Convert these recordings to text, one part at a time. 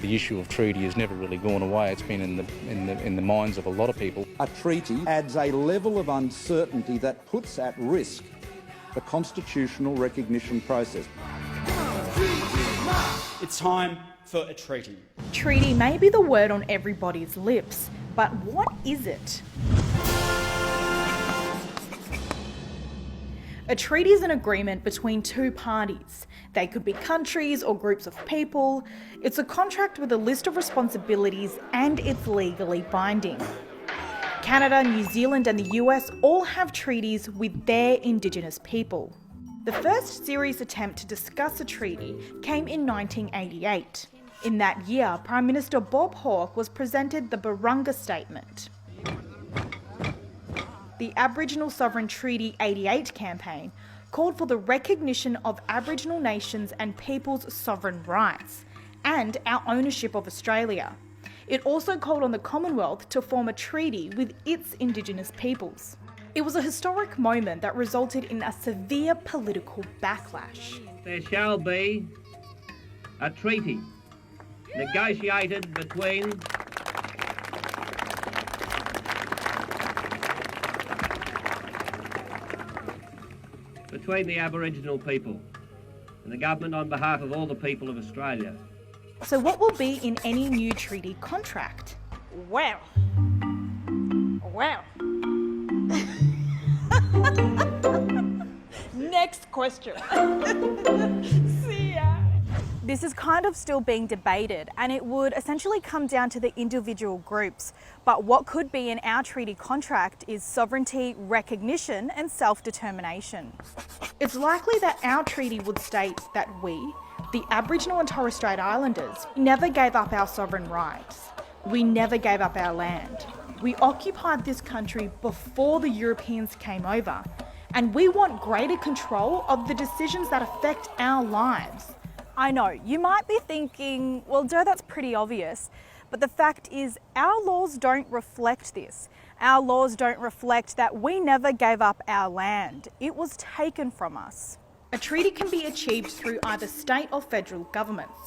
the issue of treaty has never really gone away. It's been in the minds of a lot of people. A treaty adds a level of uncertainty that puts at risk the constitutional recognition process. It's time for a treaty. Treaty may be the word on everybody's lips, but what is it? A treaty is an agreement between two parties. They could be countries or groups of people. It's a contract with a list of responsibilities and it's legally binding. Canada, New Zealand and the US all have treaties with their Indigenous people. The first serious attempt to discuss a treaty came in 1988. In that year, Prime Minister Bob Hawke was presented the Barunga Statement. The Aboriginal Sovereign Treaty 88 campaign called for the recognition of Aboriginal nations and peoples' sovereign rights and our ownership of Australia. It also called on the Commonwealth to form a treaty with its Indigenous peoples. It was a historic moment that resulted in a severe political backlash. There shall be a treaty negotiated between the Aboriginal people and the government on behalf of all the people of Australia. So what will be in any new treaty contract? Well. Next question. See ya. This is kind of still being debated and it would essentially come down to the individual groups. But what could be in our treaty contract is sovereignty, recognition and self-determination. It's likely that our treaty would state that we, the Aboriginal and Torres Strait Islanders, never gave up our sovereign rights. We never gave up our land. We occupied this country before the Europeans came over, and we want greater control of the decisions that affect our lives. I know, you might be thinking, well, Joe, that's pretty obvious. But the fact is, our laws don't reflect this. Our laws don't reflect that we never gave up our land. It was taken from us. A treaty can be achieved through either state or federal governments.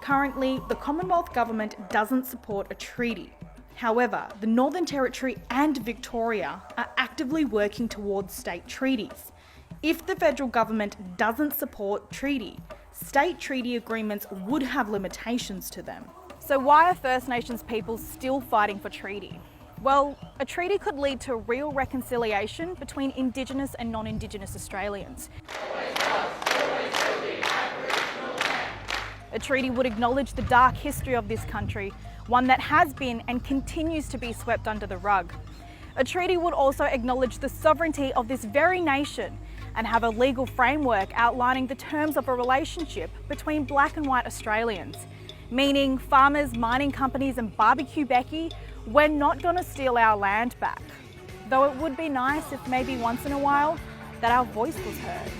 Currently, the Commonwealth Government doesn't support a treaty. However, the Northern Territory and Victoria are actively working towards state treaties. If the federal government doesn't support treaty, state treaty agreements would have limitations to them. So why are First Nations peoples still fighting for treaty? Well, a treaty could lead to real reconciliation between Indigenous and non-Indigenous Australians. A treaty would acknowledge the dark history of this country, one that has been and continues to be swept under the rug. A treaty would also acknowledge the sovereignty of this very nation and have a legal framework outlining the terms of a relationship between black and white Australians, meaning farmers, mining companies and barbecue Becky, we're not going to steal our land back. Though it would be nice if maybe once in a while that our voice was heard.